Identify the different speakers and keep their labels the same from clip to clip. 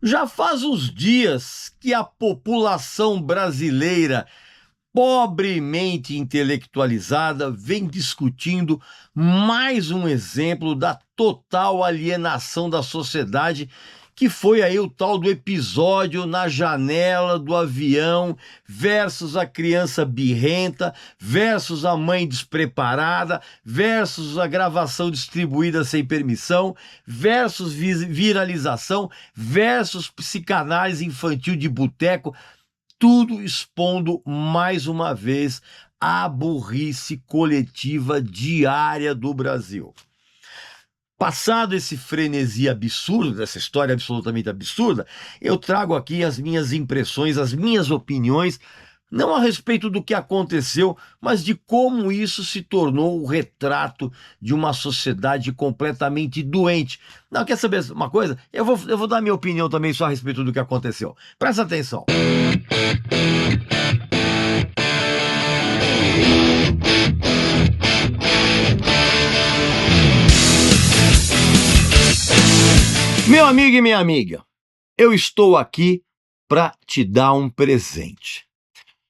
Speaker 1: Já faz uns dias que a população brasileira, pobremente intelectualizada, vem discutindo mais um exemplo da total alienação da sociedade, que foi aí o tal do episódio na janela do avião versus a criança birrenta, versus a mãe despreparada, versus a gravação distribuída sem permissão, versus viralização, versus psicanálise infantil de boteco, tudo expondo mais uma vez a burrice coletiva diária do Brasil. Passado esse frenesi absurdo, dessa história absolutamente absurda, eu trago aqui as minhas impressões, as minhas opiniões, não a respeito do que aconteceu, mas de como isso se tornou o retrato de uma sociedade completamente doente. Não, quer saber uma coisa? Eu vou dar minha opinião também só a respeito do que aconteceu. Presta atenção. Meu amigo e minha amiga, eu estou aqui para te dar um presente.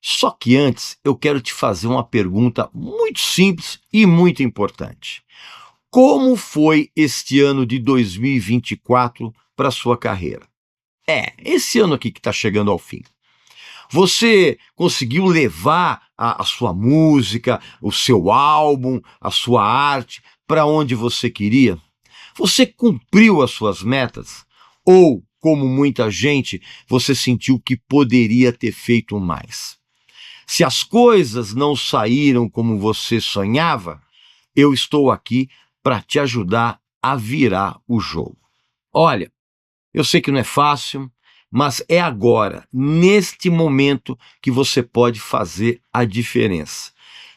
Speaker 1: Só que antes eu quero te fazer uma pergunta muito simples e muito importante. Como foi este ano de 2024 para a sua carreira? Esse ano aqui que está chegando ao fim. Você conseguiu levar a sua música, o seu álbum, a sua arte para onde você queria? Você cumpriu as suas metas? Ou, como muita gente, você sentiu que poderia ter feito mais? Se as coisas não saíram como você sonhava, eu estou aqui para te ajudar a virar o jogo. Olha, eu sei que não é fácil, mas é agora, neste momento, que você pode fazer a diferença.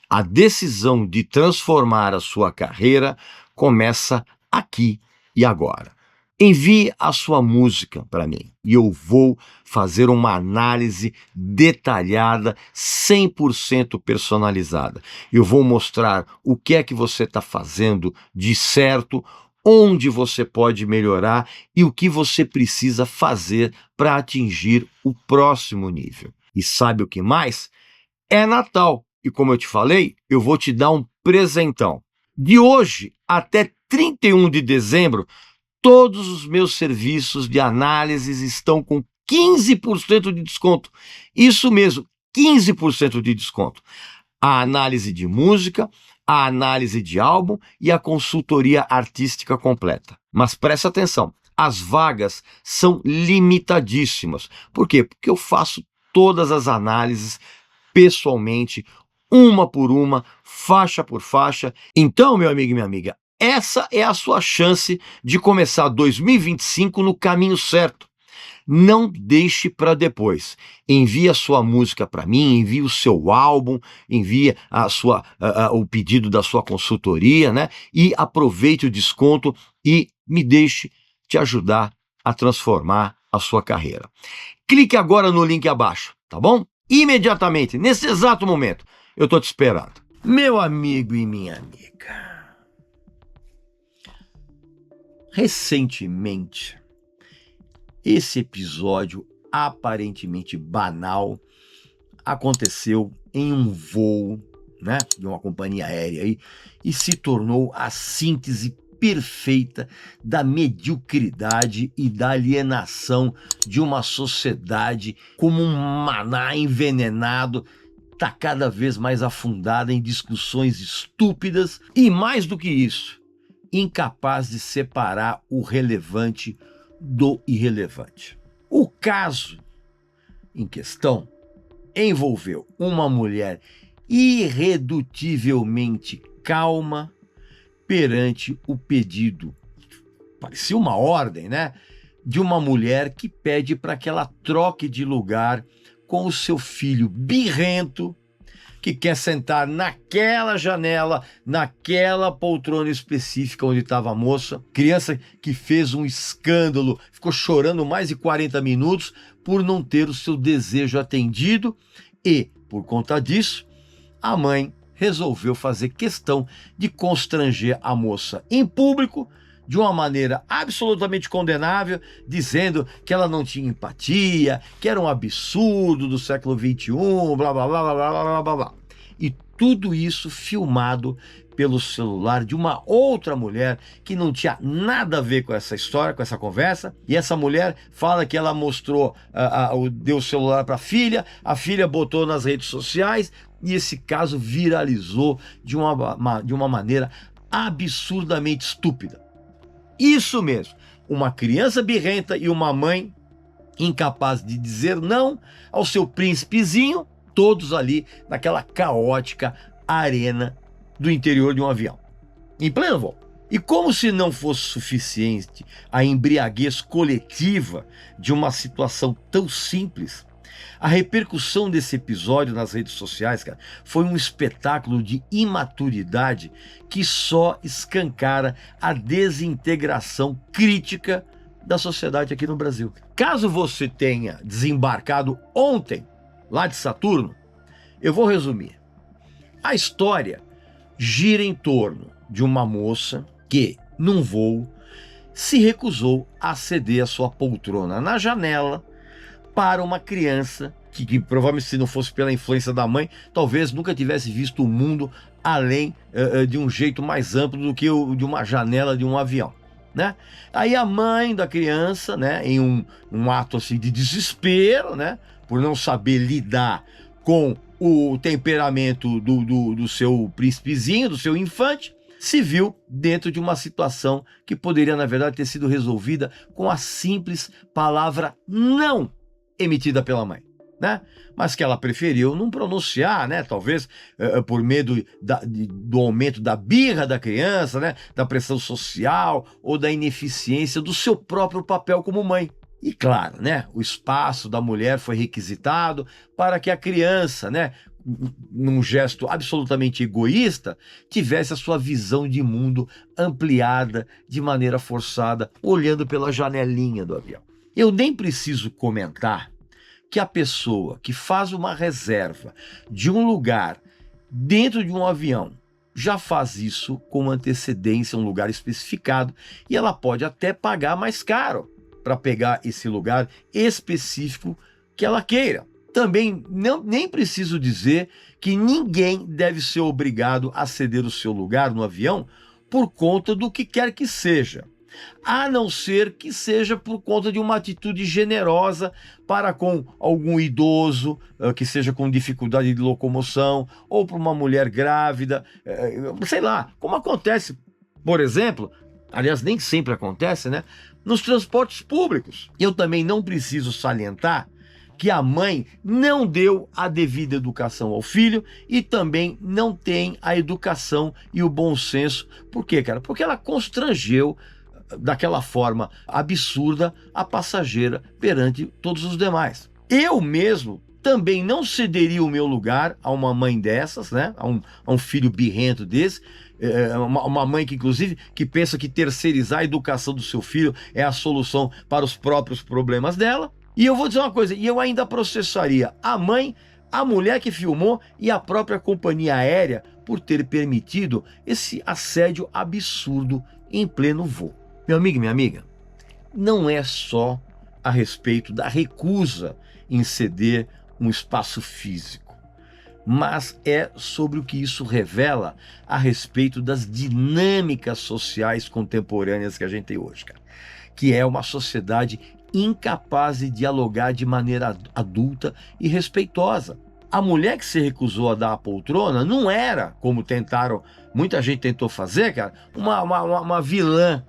Speaker 1: A decisão de transformar a sua carreira começa aqui e agora. Envie a sua música para mim e eu vou fazer uma análise detalhada, 100% personalizada. Eu vou mostrar o que é que você está fazendo de certo, onde você pode melhorar e o que você precisa fazer para atingir o próximo nível. E sabe o que mais? É Natal e, como eu te falei, eu vou te dar um presentão. De hoje até 31 de dezembro, todos os meus serviços de análises estão com 15% de desconto. Isso mesmo, 15% de desconto. A análise de música, a análise de álbum e a consultoria artística completa. Mas presta atenção, as vagas são limitadíssimas. Por quê? Porque eu faço todas as análises pessoalmente, uma por uma, faixa por faixa. Então, meu amigo e minha amiga, essa é a sua chance de começar 2025 no caminho certo. Não deixe para depois. Envie a sua música para mim, envie o seu álbum, envie o pedido da sua consultoria, né? E aproveite o desconto e me deixe te ajudar a transformar a sua carreira. Clique agora no link abaixo, tá bom? Imediatamente, nesse exato momento, eu estou te esperando. Meu amigo e minha amiga, recentemente, esse episódio aparentemente banal aconteceu em um voo, né, de uma companhia aérea aí, e se tornou a síntese perfeita da mediocridade e da alienação de uma sociedade como um maná envenenado, está cada vez mais afundada em discussões estúpidas e, mais do que isso, incapaz de separar o relevante do irrelevante. O caso em questão envolveu uma mulher irredutivelmente calma perante o pedido, parecia uma ordem, né? De uma mulher que pede para que ela troque de lugar com o seu filho birrento, que quer sentar naquela janela, naquela poltrona específica onde estava a moça. Criança que fez um escândalo, ficou chorando mais de 40 minutos por não ter o seu desejo atendido e, por conta disso, a mãe resolveu fazer questão de constranger a moça em público, de uma maneira absolutamente condenável, dizendo que ela não tinha empatia, que era um absurdo do século XXI, blá, blá, blá, blá, blá, blá, blá, blá. E tudo isso filmado pelo celular de uma outra mulher que não tinha nada a ver com essa história, com essa conversa. E essa mulher fala que ela mostrou, deu o celular para a filha botou nas redes sociais e esse caso viralizou de uma maneira absurdamente estúpida. Isso mesmo, uma criança birrenta e uma mãe incapaz de dizer não ao seu príncipezinho, todos ali naquela caótica arena do interior de um avião, em pleno voo. E como se não fosse suficiente a embriaguez coletiva de uma situação tão simples, a repercussão desse episódio nas redes sociais, cara, foi um espetáculo de imaturidade que só escancara a desintegração crítica da sociedade aqui no Brasil. Caso você tenha desembarcado ontem lá de Saturno, eu vou resumir. A história gira em torno de uma moça que, num voo, se recusou a ceder a sua poltrona na janela para uma criança que provavelmente, se não fosse pela influência da mãe, talvez nunca tivesse visto o mundo além de um jeito mais amplo do que de uma janela de um avião, né? Aí a mãe da criança, né, em um ato assim de desespero, né, por não saber lidar com o temperamento do seu príncipezinho, do seu infante, se viu dentro de uma situação que poderia, na verdade, ter sido resolvida com a simples palavra não emitida pela mãe, né? Mas que ela preferiu não pronunciar, né? Talvez por medo do aumento da birra da criança, né? Da pressão social ou da ineficiência do seu próprio papel como mãe. E claro, né, o espaço da mulher foi requisitado para que a criança, né, num gesto absolutamente egoísta, tivesse a sua visão de mundo ampliada de maneira forçada, olhando pela janelinha do avião. Eu nem preciso comentar que a pessoa que faz uma reserva de um lugar dentro de um avião já faz isso com antecedência, um lugar especificado, e ela pode até pagar mais caro para pegar esse lugar específico que ela queira. Também nem preciso dizer que ninguém deve ser obrigado a ceder o seu lugar no avião por conta do que quer que seja, a não ser que seja por conta de uma atitude generosa para com algum idoso que seja com dificuldade de locomoção, ou para uma mulher grávida, sei lá, como acontece, por exemplo, aliás, nem sempre acontece, né, nos transportes públicos. Eu também não preciso salientar que a mãe não deu a devida educação ao filho e também não tem a educação e o bom senso. Por quê, cara? Porque ela constrangeu daquela forma absurda a passageira perante todos os demais. Eu mesmo também não cederia o meu lugar a uma mãe dessas, né? A um filho birrento desse, uma mãe que, inclusive, que pensa que terceirizar a educação do seu filho é a solução para os próprios problemas dela. E eu vou dizer uma coisa, e eu ainda processaria a mãe, a mulher que filmou e a própria companhia aérea por ter permitido esse assédio absurdo em pleno voo. Meu amigo e minha amiga, não é só a respeito da recusa em ceder um espaço físico, mas é sobre o que isso revela a respeito das dinâmicas sociais contemporâneas que a gente tem hoje, cara, que é uma sociedade incapaz de dialogar de maneira adulta e respeitosa. A mulher que se recusou a dar a poltrona não era, como muita gente tentou fazer, cara, uma vilã,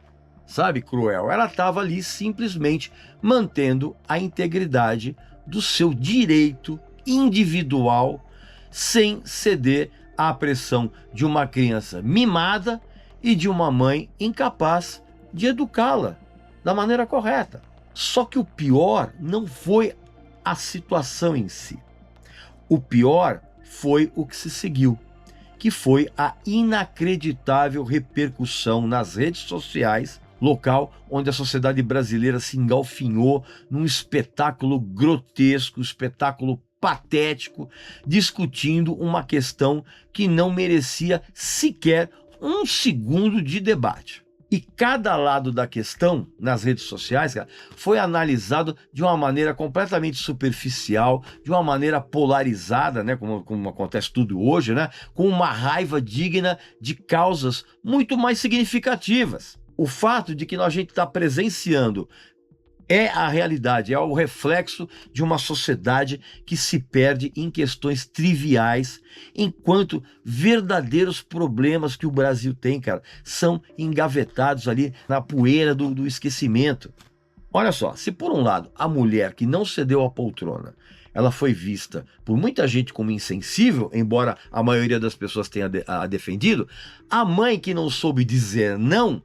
Speaker 1: sabe, cruel. Ela estava ali simplesmente mantendo a integridade do seu direito individual, sem ceder à pressão de uma criança mimada e de uma mãe incapaz de educá-la da maneira correta. Só que o pior não foi a situação em si. O pior foi o que se seguiu, que foi a inacreditável repercussão nas redes sociais, local onde a sociedade brasileira se engalfinhou num espetáculo grotesco, espetáculo patético, discutindo uma questão que não merecia sequer um segundo de debate. E cada lado da questão nas redes sociais, cara, foi analisado de uma maneira completamente superficial, de uma maneira polarizada, né, como acontece tudo hoje, né, com uma raiva digna de causas muito mais significativas. O fato de que a gente está presenciando é a realidade, é o reflexo de uma sociedade que se perde em questões triviais, enquanto verdadeiros problemas que o Brasil tem, cara, são engavetados ali na poeira do esquecimento. Olha só, se por um lado a mulher que não cedeu à poltrona, ela foi vista por muita gente como insensível, embora a maioria das pessoas tenha a defendido, a mãe que não soube dizer não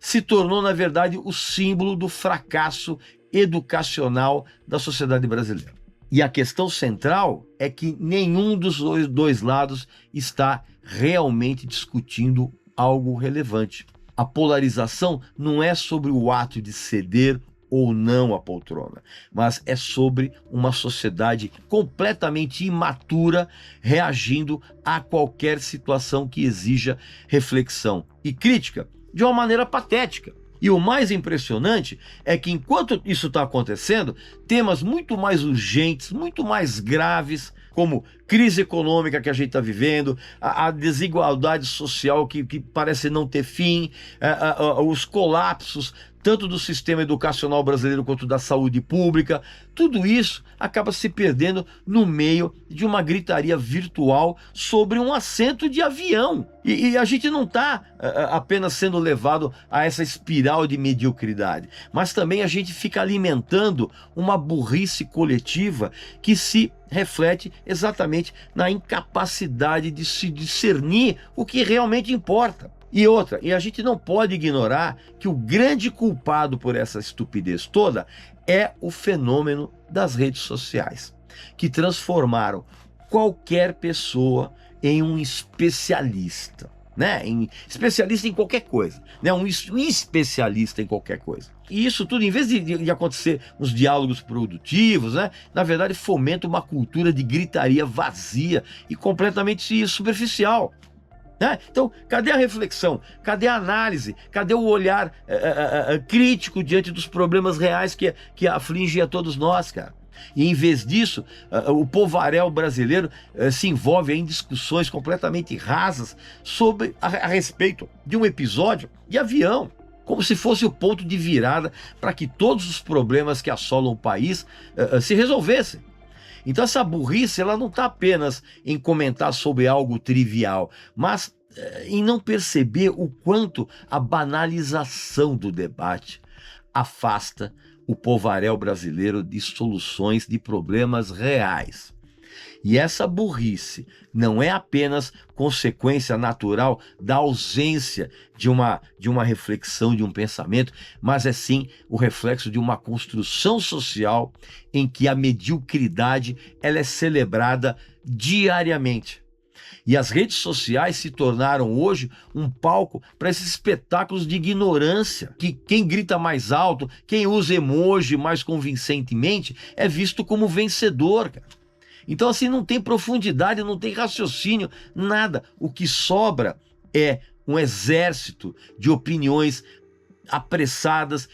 Speaker 1: se tornou, na verdade, o símbolo do fracasso educacional da sociedade brasileira. E a questão central é que nenhum dos dois lados está realmente discutindo algo relevante. A polarização não é sobre o ato de ceder ou não à poltrona, mas é sobre uma sociedade completamente imatura reagindo a qualquer situação que exija reflexão e crítica de uma maneira patética. E o mais impressionante é que enquanto isso está acontecendo, temas muito mais urgentes, muito mais graves, como crise econômica que a gente está vivendo, a desigualdade social que parece não ter fim, os colapsos tanto do sistema educacional brasileiro quanto da saúde pública, tudo isso acaba se perdendo no meio de uma gritaria virtual sobre um assento de avião. E a gente não está apenas sendo levado a essa espiral de mediocridade, mas também a gente fica alimentando uma burrice coletiva que se reflete exatamente na incapacidade de se discernir o que realmente importa. E outra, e a gente não pode ignorar que o grande culpado por essa estupidez toda é o fenômeno das redes sociais, que transformaram qualquer pessoa em um especialista, né? Especialista em qualquer coisa, né? Um especialista em qualquer coisa. E isso tudo, em vez de acontecer uns diálogos produtivos, né? Na verdade, fomenta uma cultura de gritaria vazia e completamente superficial. Então, cadê a reflexão? Cadê a análise? Cadê o olhar crítico diante dos problemas reais que afligem a todos nós, cara? E em vez disso, o povaréu brasileiro se envolve em discussões completamente rasas a respeito de um episódio de avião, como se fosse o ponto de virada para que todos os problemas que assolam o país se resolvessem. Então essa burrice, ela não está apenas em comentar sobre algo trivial, mas em não perceber o quanto a banalização do debate afasta o povaréu brasileiro de soluções de problemas reais. E essa burrice não é apenas consequência natural da ausência de uma reflexão, de um pensamento, mas é sim o reflexo de uma construção social em que a mediocridade ela é celebrada diariamente. E as redes sociais se tornaram hoje um palco para esses espetáculos de ignorância, que quem grita mais alto, quem usa emoji mais convincentemente, é visto como vencedor, cara. Então, assim, não tem profundidade, não tem raciocínio, nada. O que sobra é um exército de opiniões apressadas,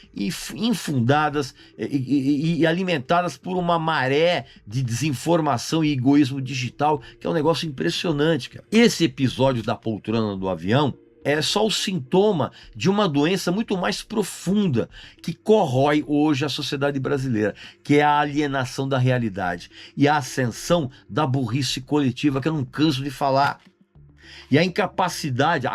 Speaker 1: infundadas e alimentadas por uma maré de desinformação e egoísmo digital, que é um negócio impressionante, cara. Esse episódio da poltrona do avião é só o sintoma de uma doença muito mais profunda que corrói hoje a sociedade brasileira, que é a alienação da realidade e a ascensão da burrice coletiva, que eu não canso de falar. E a incapacidade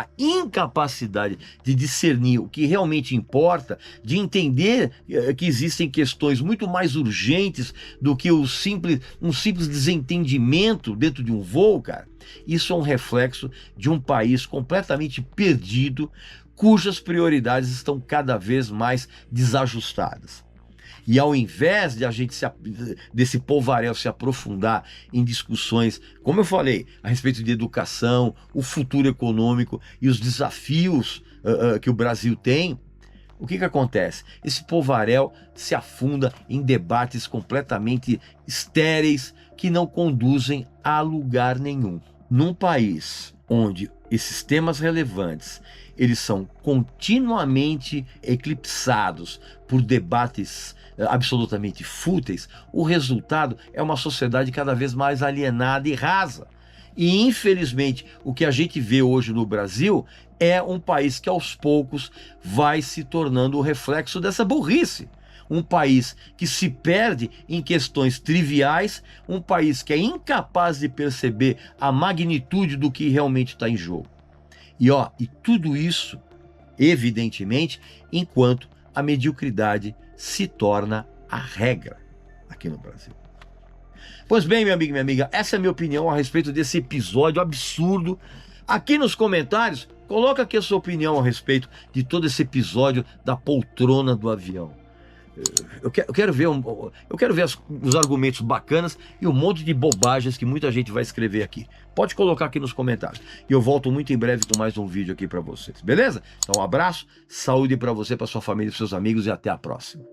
Speaker 1: de discernir o que realmente importa, de entender que existem questões muito mais urgentes do que um simples desentendimento dentro de um voo, cara. Isso é um reflexo de um país completamente perdido, cujas prioridades estão cada vez mais desajustadas. E ao invés de a gente desse povaréu se aprofundar em discussões, como eu falei, a respeito de educação, o futuro econômico e os desafios que o Brasil tem, o que acontece? Esse povaréu se afunda em debates completamente estéreis que não conduzem a lugar nenhum. num país onde esses temas relevantes, eles são continuamente eclipsados por debates absolutamente fúteis, o resultado é uma sociedade cada vez mais alienada e rasa. E, infelizmente, o que a gente vê hoje no Brasil é um país que, aos poucos, vai se tornando o reflexo dessa burrice. Um país que se perde em questões triviais, um país que é incapaz de perceber a magnitude do que realmente está em jogo. E tudo isso, evidentemente, enquanto a mediocridade se torna a regra aqui no Brasil. Pois bem, meu amigo e minha amiga, essa é a minha opinião a respeito desse episódio absurdo. Aqui nos comentários, coloca aqui a sua opinião a respeito de todo esse episódio da poltrona do avião. Eu quero ver, os argumentos bacanas e um monte de bobagens que muita gente vai escrever aqui. Pode colocar aqui nos comentários. E eu volto muito em breve com mais um vídeo aqui para vocês, beleza? Então um abraço, saúde para você, para sua família e seus amigos e até a próxima.